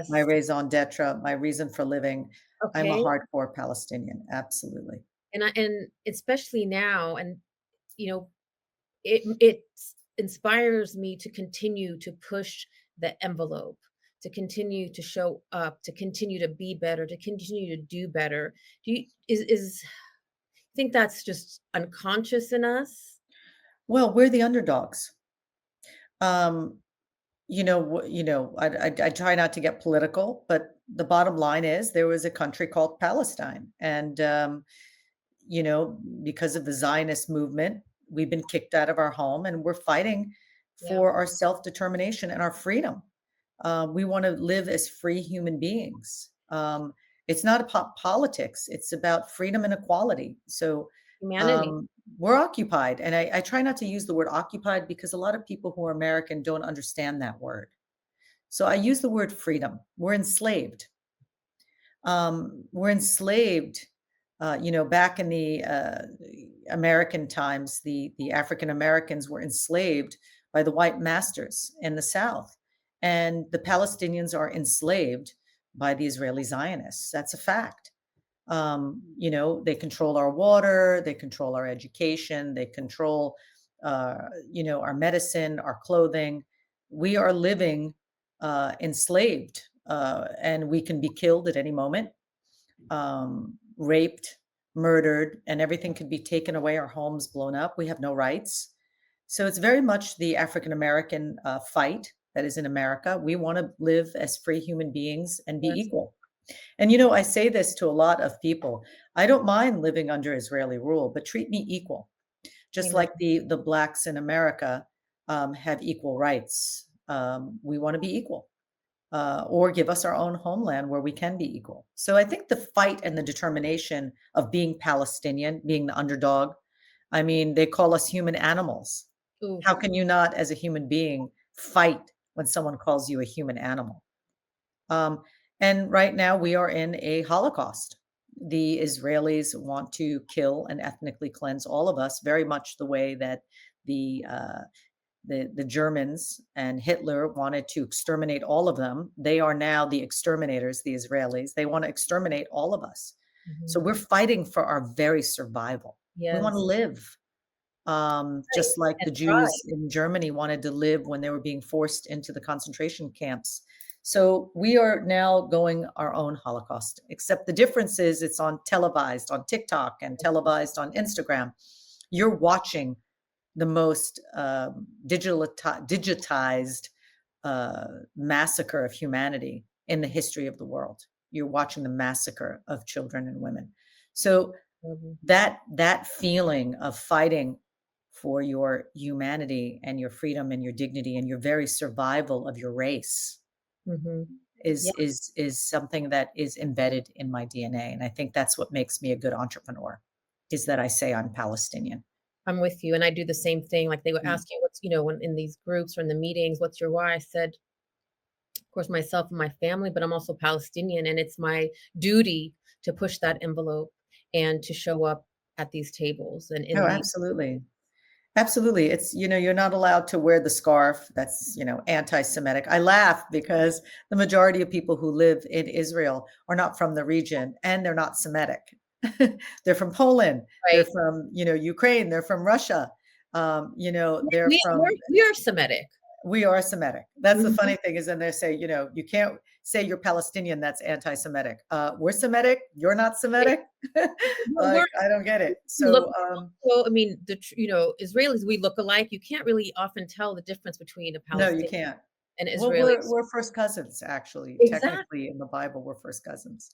my Yes. raison d'être, my reason for living. I'm a Okay. hardcore Palestinian, absolutely. And especially now, and, you know, it inspires me to continue to push the envelope, to continue to show up, to continue to be better, to continue to do better. Do you is think that's just unconscious in us? Well, we're the underdogs. Um, I try not to get political, but the bottom line is there was a country called Palestine, and you know, because of the Zionist movement, we've been kicked out of our home, and we're fighting Yeah, for our self determination and our freedom. We want to live as free human beings. It's not about politics; it's about freedom and equality. So humanity. um, we're occupied, and I try not to use the word occupied because a lot of people who are American don't understand that word. So I use the word freedom. We're enslaved. We're enslaved. Back in the American times, the African Americans were enslaved by the white masters in the South, and the Palestinians are enslaved by the Israeli Zionists. That's a fact. They control our water, they control our education, they control, our medicine, our clothing. We are living enslaved, and we can be killed at any moment, raped, murdered, and everything could be taken away, our homes blown up. We have no rights. So it's very much the African American fight that is in America. We want to live as free human beings and be Yes. equal. And I say this to a lot of people. I don't mind living under Israeli rule, but treat me equal, just Amen. like the blacks in America have equal rights. We want to be equal, or give us our own homeland where we can be equal. So I think the fight and the determination of being Palestinian, being the underdog. I mean, they call us human animals. How Oof. can you not, as a human being, fight when someone calls you a human animal? Um, and right now we are in a Holocaust. The Israelis want to kill and ethnically cleanse all of us, very much the way that the uh, the Germans and Hitler wanted to exterminate all of them. They are now the exterminators, the Israelis. They want to exterminate all of us. So Mhm. we're fighting for our very survival. We want to Yes. live, Right. just like And the thrive. Jews in Germany wanted to live when they were being forced into the concentration camps. So we are now going our own Holocaust, except the difference is it's on televised on TikTok and televised on Instagram. You're watching the most digitized massacre of humanity in the history of the world. You're watching the massacre of children and women. So Mhm. that feeling of fighting for your humanity and your freedom and your dignity and your very survival of your race Mhm. Yeah, is something that is embedded in my DNA, and I think that's what makes me a good entrepreneur, is that I say I'm Palestinian. I'm with you, and I do the same thing. Like, they would Mm. ask you what's, when in these groups or in the meetings, "What's your why?" I said, of course, myself and my family, but I'm also Palestinian, and it's my duty to push that envelope. and to show up at these tables and in Oh, the absolutely. Absolutely. It's, you're not allowed to wear the scarf. That's, anti-Semitic. I laugh because the majority of people who live in Israel are not from the region and they're not Semitic. They're from Poland. They're right. from, Ukraine. They're from Russia. They're from, We are Semitic. we are Semitic. That's the Mhm. funny thing is then they say, you can't say you're Palestinian. That's anti-Semitic. We're Semitic. You're not Right. Semitic. We're Like, I don't get it. we look So, so, I mean, Israelis, we look alike. You can't really often tell the difference between a no, you Palestinian can't. and Well, Israeli. we're first cousins, actually. Exactly, Technically, in the Bible, we're first cousins.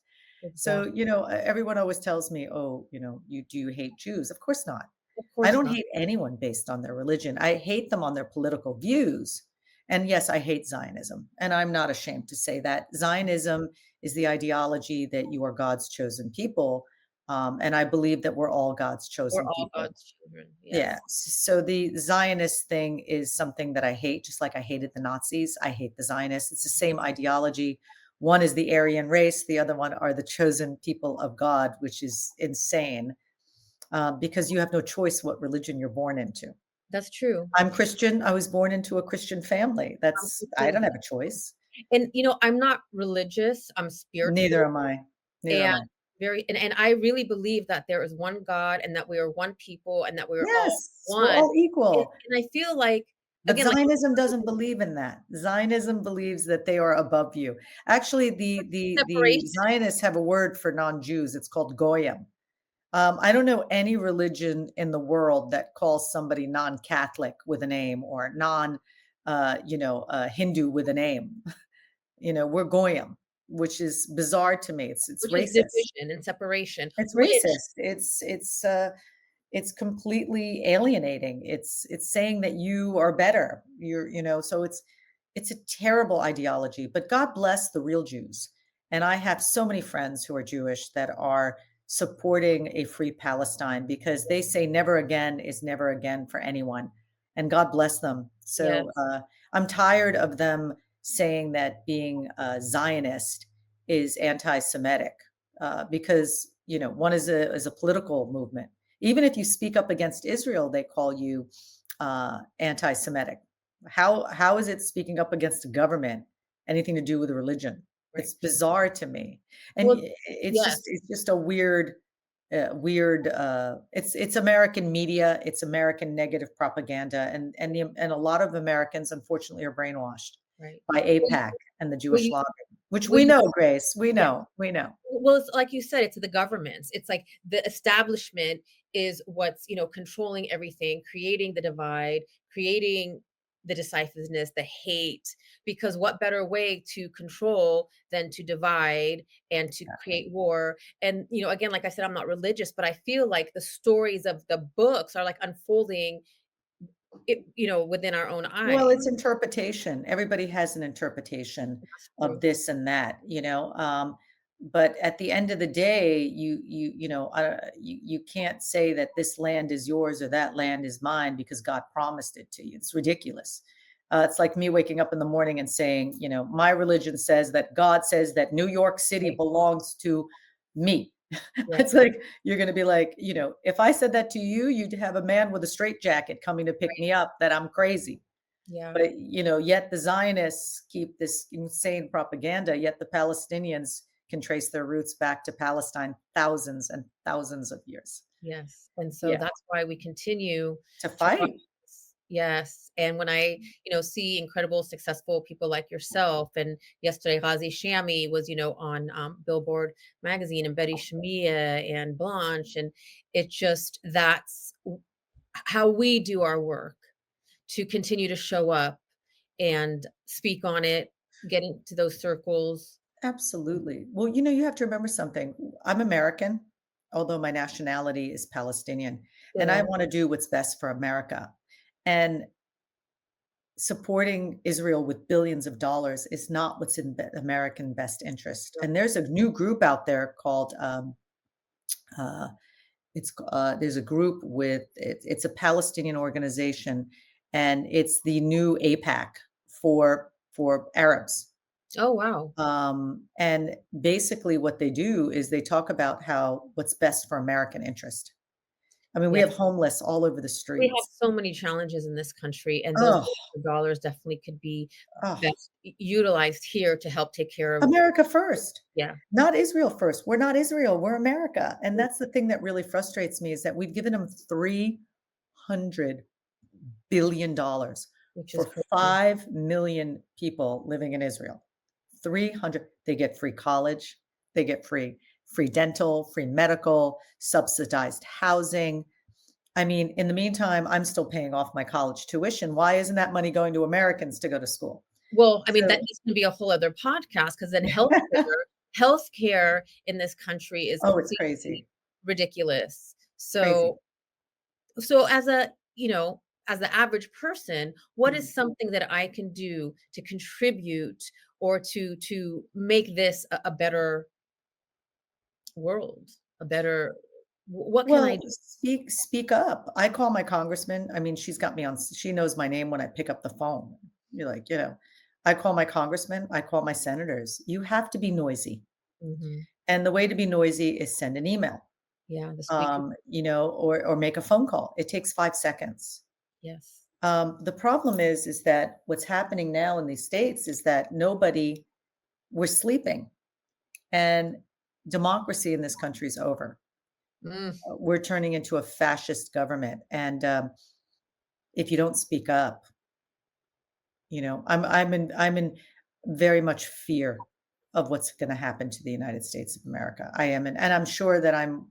So, exactly. everyone always tells me, "Oh, you hate Jews?" Of course not. Of I course don't not. hate anyone based on their religion. I hate them on their political views. And yes, I hate Zionism, and I'm not ashamed to say that. Zionism is the ideology that you are God's chosen people, and I believe that we're all God's We're chosen all people. God's children. Yeah. Yes. So the Zionist thing is something that I hate, just like I hated the Nazis. I hate the Zionists. It's the same ideology. One is the Aryan race, the other one are the chosen people of God, which is insane because you have no choice what religion you're born into. That's true. I'm Christian. I was born into a Christian family. I Too. don't have a choice. And, I'm not religious, I'm Neither spiritual, am I. Neither and am I. and I really believe that there is one God and that we are one people and that we are all Yes, we're one. all equal. And I feel like, But again, like Zionism doesn't believe in that. Zionism believes that they are above you. Actually, the separation, Zionists have a word for non-Jews. It's called goyim. I don't know any religion in the world that calls somebody non-Catholic with a name or Hindu with a name. We're goyim, which is bizarre to me. It's which is racist. division and separation, It's which racist. It's completely alienating. It's saying that you are better. So it's a terrible ideology, but God bless the real Jews. And I have so many friends who are Jewish that are supporting a free Palestine because they say never again is never again for anyone. And God bless them. So yes, I'm tired of them saying that being a Zionist is anti-Semitic because one is a political movement. Even if you speak up against Israel, they call you anti-Semitic. How is it speaking up against the government anything to do with religion? right. It's bizarre to me, and Well, yes, it's just a weird. It's American media, it's American negative propaganda, and a lot of Americans, unfortunately, are brainwashed right. by Well, APAC and the well, Jewish you lobby, which well, we you know, Grace. We yeah. know, we know. Well, it's like you said, it's the governments. It's like the establishment is what's, controlling everything, creating the divide, creating the decisiveness, the hate, because what better way to control than to divide and to create war? And, again, like I said, I'm not religious, but I feel like the stories of the books are like unfolding it, within our own Well, eyes. it's interpretation. Everybody has an interpretation That's of true. this and that, but at the end of the day, you can't say that this land is yours or that land is mine because God promised it to you. It's ridiculous. It's like me waking up in the morning and saying, my religion says that God says that New York City Right. belongs to me. Yeah. It's like you're going to be like, if I said that to you, you'd have a man with a straitjacket coming to pick Right. me up that I'm crazy. Yeah. But, yet the Zionists keep this insane propaganda, yet the Palestinians can trace their roots back to Palestine thousands and thousands of years. Yes, and so Yeah, that's why we continue to to fight. fight. Yes, and when I, see incredible, successful people like yourself, and yesterday Ghazi Shami was, on Billboard magazine, and Betty Shamia and Blanche, and it just that's how we do our work to continue to show up and speak on it, get into those circles. Absolutely. Well, you have to remember something. I'm American, although my nationality is Palestinian, and I Ditto. want to do what's best for America. And supporting Israel with billions of dollars is not what's in American best interest. And there's a new group out there called uh, there's a group it's a Palestinian organization, and it's the new APAC for Arabs. Oh, wow. And basically what they do is they talk about how what's best for American interest. I mean, we Yeah. have homeless all over the We have streets. so many challenges in this country, and those Oh, billions of dollars definitely could be oh. best utilized here to help take care of. America first, Yeah. not Israel first. We're not Israel, we're America. And Mm. that's the thing that really frustrates me is that we've given them $300 billion Which is for crazy. 5 million people living in Israel. 300, they get free college, they get free dental, free medical, subsidized housing. I mean, in the meantime, I'm still paying off my college tuition. Why isn't that money going to Americans to go to school? Well, I mean, that So needs to be a whole other podcast because then healthcare in this country is oh, it's completely crazy, ridiculous. crazy. So as the average person, what Mhm. is something that I can do to contribute or to make this a better world, a better what can I Well, do? speak up. I call my congressman. I mean, she's got me on she knows my name when I pick up the phone. You're like, I call my congressman, I call my senators. You have to be noisy. Mhm. And the way to be noisy is send an email, Yeah, the squeaky. or make a phone call. It takes 5 seconds. Yes. The problem is that what's happening now in these states is that we're sleeping, and democracy in this country is over. Mm, We're turning into a fascist government, and if you don't speak up, I'm in very much fear of what's going to happen to the United States of America. I am, and I'm sure that I'm,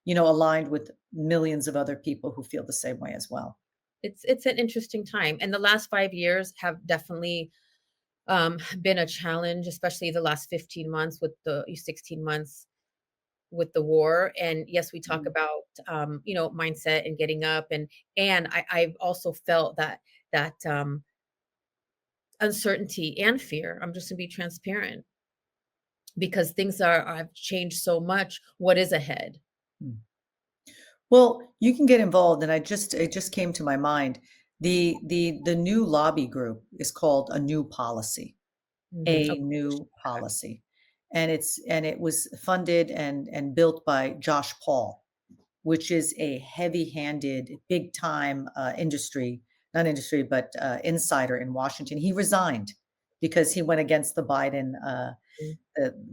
aligned with millions of other people who feel the same way as well. it's an interesting time, and the last 5 years have definitely been a challenge, especially the last 15 months with the 16 months with the war. And yes, we talk Mm. about mindset and getting up, and I've also felt that uncertainty and fear. I'm just gonna be transparent because things have changed so much. What is ahead? Mm. Well, you can get involved, and it just came to my mind. The new lobby group is called A New Policy. A Okay. New Policy. And it was funded and built by Josh Paul, which is a heavy-handed, big-time, not industry, but, insider in Washington. He resigned because he went against the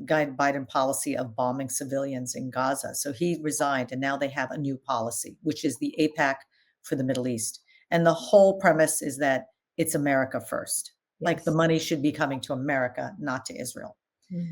guy Biden policy of bombing civilians in Gaza. So he resigned, and now they have a new policy, which is the APAC for the Middle East. And the whole premise is that it's America first. Like the Yes. money should be coming to America, not to Israel.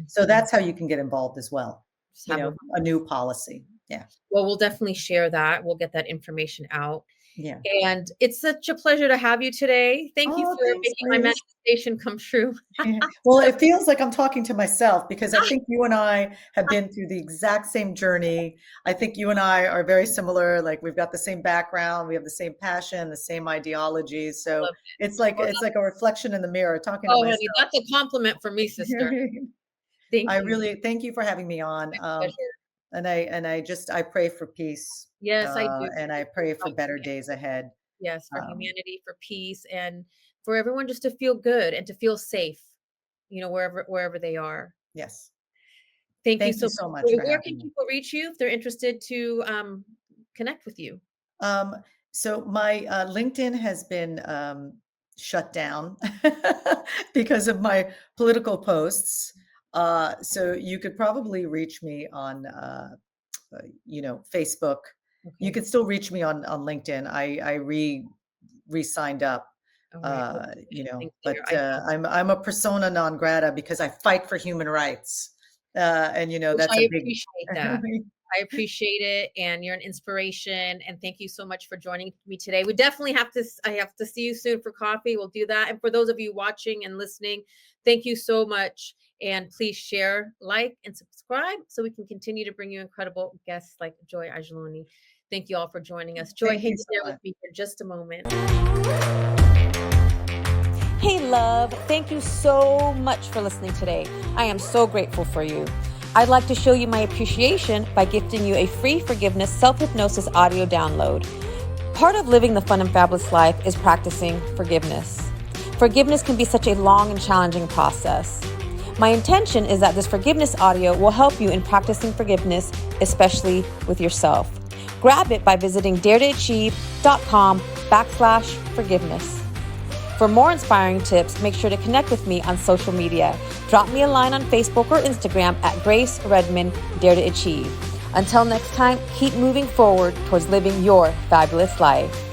So Mhm. that's how you can get involved as well. Just have a A new policy. Yeah. Well, we'll definitely share that. We'll get that information out. Yeah. And it's such a pleasure to have you today. Thank you Oh, for thanks, making my Grace. manifestation come true. Yeah. Well, it feels like I'm talking to myself because I think you and I have been through the exact same journey. I think you and I are very similar. Like we've got the same background, we have the same passion, the same ideologies. So Love it's like Well, it's like a reflection in the mirror talking to oh, honey, myself. that's a compliment for me, sister. Thank I you. really thank you for having me on. My pleasure. And I pray for peace, Yes, I do. and I I pray pray for about better humanity. days ahead. Yes, for Um, humanity, for peace, and for everyone just to feel good and to feel safe, wherever they are. yes. Thank you Thank so you much. so much for Where can having me. people reach you if they're interested to connect with you? Um, so my LinkedIn has been shut down because of my political posts. So you could probably reach me on, Facebook. You Okay. could still reach me on LinkedIn. I re-signed up, All right. We'll put things there. but I'm a persona non grata because I fight for human rights, and Which that's a I big. appreciate that. I appreciate it, and you're an inspiration. And thank you so much for joining me today. We definitely have to. I have to see you soon for coffee. We'll do that. And for those of you watching and listening, thank you so much. And please share, like, and subscribe so we can continue to bring you incredible guests like Joy Ajlouny. Thank you all for joining us. Joy, Thank hang you in so there with much. me for just a moment. Hey, love, thank you so much for listening today. I am so grateful for you. I'd like to show you my appreciation by gifting you a free forgiveness self-hypnosis audio download. Part of living the fun and fabulous life is practicing forgiveness. Forgiveness can be such a long and challenging process. My intention is that this forgiveness audio will help you in practicing forgiveness, especially with yourself. Grab it by visiting daretoachieve.com/forgiveness. For more inspiring tips, make sure to connect with me on social media. Drop me a line on Facebook or Instagram at Grace Redman Dare to Achieve. Until next time, keep moving forward towards living your fabulous life.